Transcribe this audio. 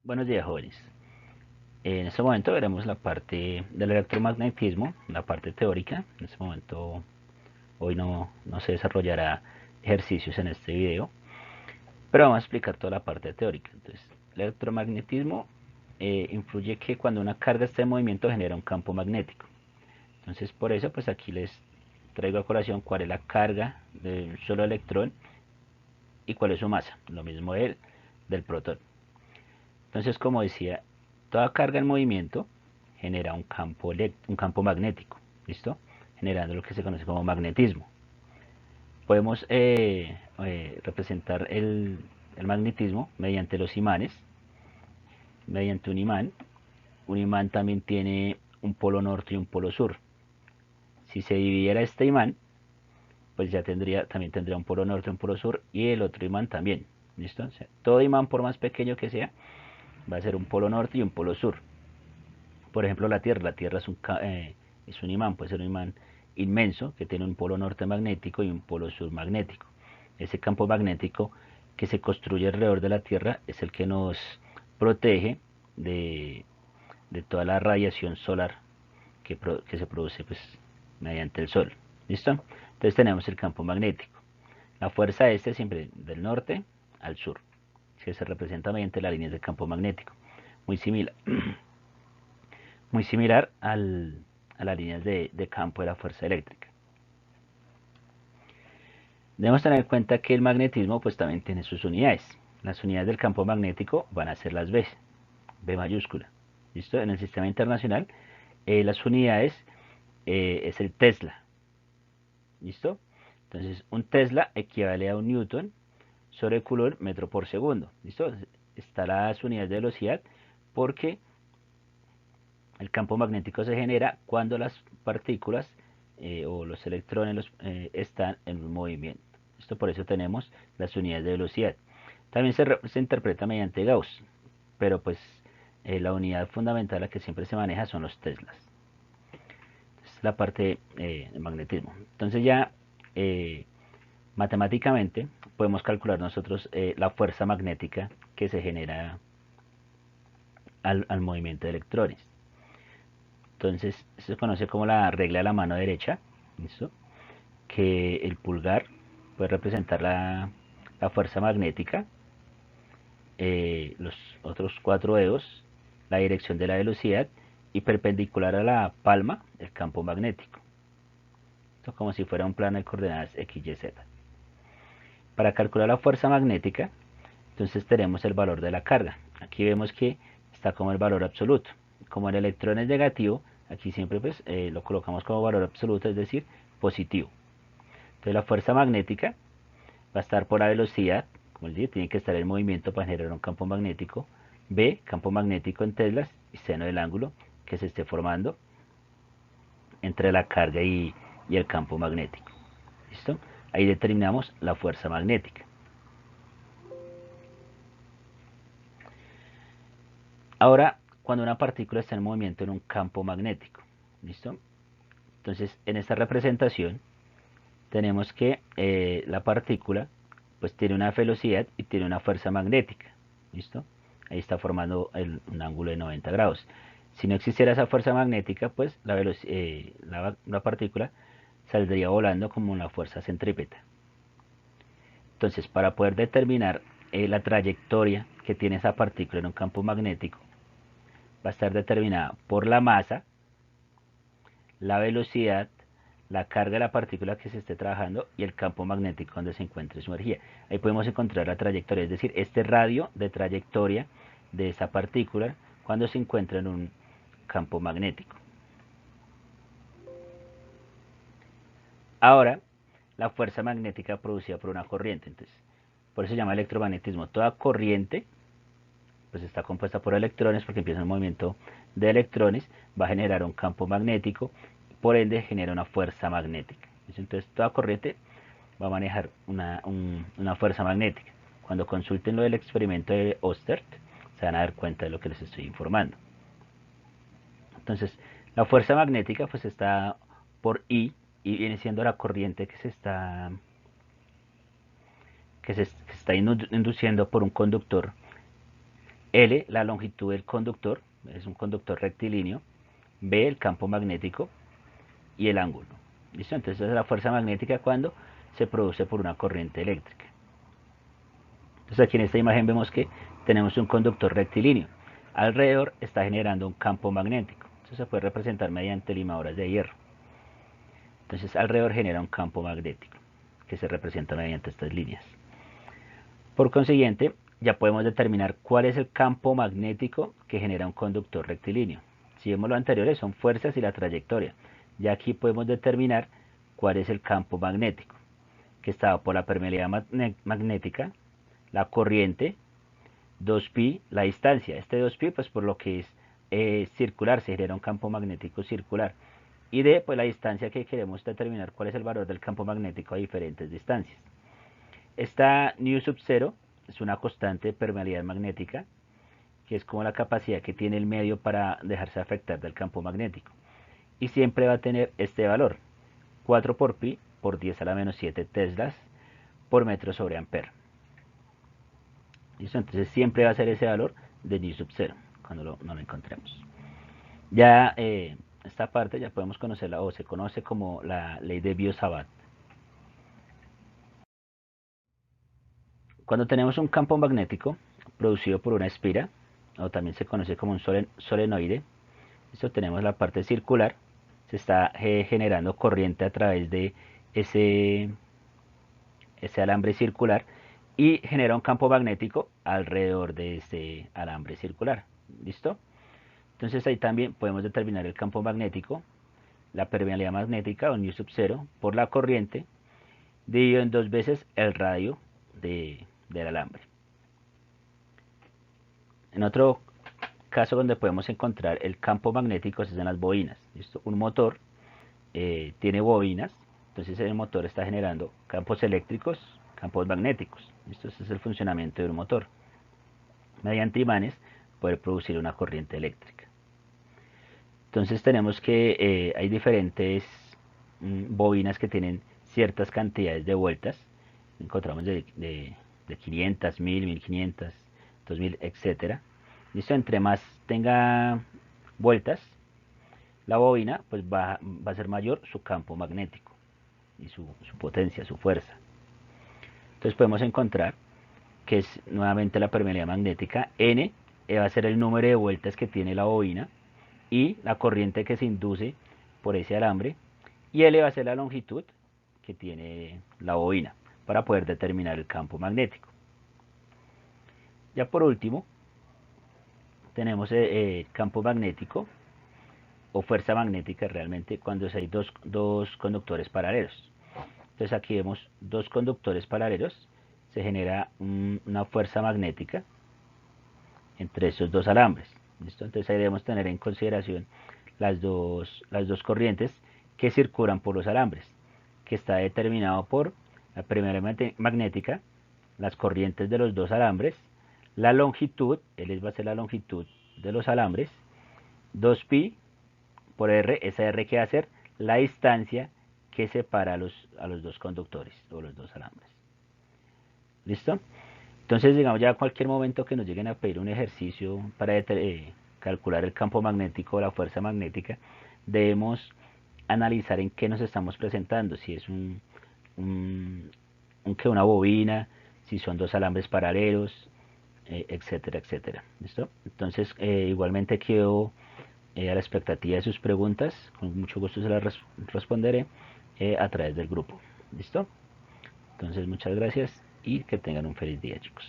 Buenos días, jóvenes. En este momento veremos la parte del electromagnetismo, la parte teórica. En este momento, hoy no se desarrollará ejercicios en este video, pero vamos a explicar toda la parte teórica. Entonces, el electromagnetismo influye que cuando una carga está en movimiento genera un campo magnético. Entonces, por eso, pues aquí les traigo a colación cuál es la carga de un solo electrón y cuál es su masa. Lo mismo del protón. Entonces, como decía, toda carga en movimiento genera un campo magnético, ¿listo? Generando lo que se conoce como magnetismo. Podemos representar el magnetismo mediante los imanes, mediante un imán. Un imán también tiene un polo norte y un polo sur. Si se dividiera este imán, pues ya también tendría un polo norte y un polo sur, y el otro imán también, ¿listo? O sea, todo imán, por más pequeño que sea, va a ser un polo norte y un polo sur. Por ejemplo, la Tierra es un imán, puede ser un imán inmenso que tiene un polo norte magnético y un polo sur magnético. Ese campo magnético que se construye alrededor de la Tierra es el que nos protege de, de toda la radiación solar que se produce pues, mediante el Sol. ¿Listo? Entonces tenemos el campo magnético. La fuerza siempre del norte al sur, que se representa mediante las líneas del campo magnético. Muy similar, muy similar a las líneas de campo de la fuerza eléctrica. Debemos tener en cuenta que el magnetismo pues también tiene sus unidades. Las unidades del campo magnético van a ser las B mayúscula. ¿Listo? En el sistema internacional las unidades es el Tesla. ¿Listo? Entonces un Tesla equivale a un Newton sobre Coulomb metro por segundo. ¿Listo? Están las unidades de velocidad porque el campo magnético se genera cuando las partículas o los electrones están en un movimiento. Esto por eso tenemos las unidades de velocidad. También se interpreta mediante Gauss, pero pues la unidad fundamental la que siempre se maneja son los teslas. Es la parte del magnetismo. Entonces ya matemáticamente podemos calcular nosotros la fuerza magnética que se genera al movimiento de electrones. Entonces, se conoce como la regla de la mano derecha, ¿listo? Que el pulgar puede representar la fuerza magnética, los otros cuatro dedos, la dirección de la velocidad y perpendicular a la palma, el campo magnético. Esto como si fuera un plano de coordenadas X, Y, Z. Para calcular la fuerza magnética, entonces tenemos el valor de la carga. Aquí vemos que está como el valor absoluto. Como el electrón es negativo, aquí siempre pues lo colocamos como valor absoluto, es decir, positivo. Entonces la fuerza magnética va a estar por la velocidad, como les dije, tiene que estar en movimiento para generar un campo magnético. B, campo magnético en teslas, y seno del ángulo que se esté formando entre la carga y el campo magnético. ¿Listo? Ahí determinamos la fuerza magnética. Ahora, cuando una partícula está en movimiento en un campo magnético, ¿listo? Entonces, en esta representación tenemos que la partícula pues tiene una velocidad y tiene una fuerza magnética, ¿listo? Ahí está formando un ángulo de 90 grados. Si no existiera esa fuerza magnética, pues la partícula saldría volando como una fuerza centrípeta. Entonces, para poder determinar la trayectoria que tiene esa partícula en un campo magnético, va a estar determinada por la masa, la velocidad, la carga de la partícula que se esté trabajando y el campo magnético donde se encuentre su energía. Ahí podemos encontrar la trayectoria, es decir, este radio de trayectoria de esa partícula cuando se encuentra en un campo magnético. Ahora, la fuerza magnética producida por una corriente, entonces, por eso se llama electromagnetismo. Toda corriente pues está compuesta por electrones porque empieza un movimiento de electrones, va a generar un campo magnético, por ende genera una fuerza magnética. Entonces toda corriente va a manejar una fuerza magnética. Cuando consulten lo del experimento de Osterth, se van a dar cuenta de lo que les estoy informando. Entonces, la fuerza magnética pues está por I viene siendo la corriente que se está induciendo por un conductor L, la longitud del conductor, es un conductor rectilíneo. B, el campo magnético y el ángulo. ¿Listo? Entonces esa es la fuerza magnética cuando se produce por una corriente eléctrica. Entonces aquí en esta imagen vemos que tenemos un conductor rectilíneo. Alrededor está generando un campo magnético. Eso se puede representar mediante limadoras de hierro. Entonces alrededor genera un campo magnético que se representa mediante estas líneas. Por consiguiente, ya podemos determinar cuál es el campo magnético que genera un conductor rectilíneo. Si vemos lo anterior, son fuerzas y la trayectoria. Ya aquí podemos determinar cuál es el campo magnético, que está dado por la permeabilidad magnética, la corriente, 2pi, la distancia. Este 2pi, pues por lo que es circular, se genera un campo magnético circular. Y D, pues la distancia que queremos determinar cuál es el valor del campo magnético a diferentes distancias. Esta nu sub 0 es una constante de permeabilidad magnética, que es como la capacidad que tiene el medio para dejarse afectar del campo magnético. Y siempre va a tener este valor, 4 por pi por 10 a la menos 7 teslas por metro sobre ampere. ¿Listo? Entonces siempre va a ser ese valor de nu sub 0 cuando no lo encontremos. Ya esta parte ya podemos conocerla, o se conoce como la ley de Biot-Savart. Cuando tenemos un campo magnético producido por una espira, o también se conoce como un solenoide, esto tenemos la parte circular, se está generando corriente a través de ese alambre circular y genera un campo magnético alrededor de ese alambre circular. ¿Listo? Entonces ahí también podemos determinar el campo magnético, la permeabilidad magnética o nu sub 0 por la corriente dividido en 2 veces el radio del alambre. En otro caso donde podemos encontrar el campo magnético es en las bobinas. ¿Listo? Un motor tiene bobinas, entonces el motor está generando campos eléctricos, campos magnéticos. ¿Listo? Este es el funcionamiento de un motor. Mediante imanes poder producir una corriente eléctrica. Entonces tenemos que hay diferentes bobinas que tienen ciertas cantidades de vueltas. Encontramos de 500, 1000, 1500, 2000, etc. ¿Listo? Entre más tenga vueltas la bobina, pues va a ser mayor su campo magnético y su potencia, su fuerza. Entonces podemos encontrar que es nuevamente la permeabilidad magnética. N va a ser el número de vueltas que tiene la bobina y la corriente que se induce por ese alambre, y L va a ser la longitud que tiene la bobina para poder determinar el campo magnético. Ya por último tenemos el campo magnético o fuerza magnética realmente cuando hay dos conductores paralelos. Entonces aquí vemos dos conductores paralelos, se genera una fuerza magnética entre esos dos alambres. ¿Listo? Entonces ahí debemos tener en consideración las dos corrientes que circulan por los alambres, que está determinado por la permeabilidad magnética, las corrientes de los dos alambres, la longitud, L va a ser la longitud de los alambres, 2pi por R, esa R que va a ser la distancia que separa a los dos conductores o los dos alambres. ¿Listo? Entonces, digamos, ya a cualquier momento que nos lleguen a pedir un ejercicio para calcular el campo magnético o la fuerza magnética, debemos analizar en qué nos estamos presentando, si es una bobina, si son dos alambres paralelos, etcétera, etcétera. ¿Listo? Entonces, igualmente quedo a la expectativa de sus preguntas, con mucho gusto se las responderé a través del grupo. ¿Listo? Entonces, muchas gracias y que tengan un feliz día, chicos.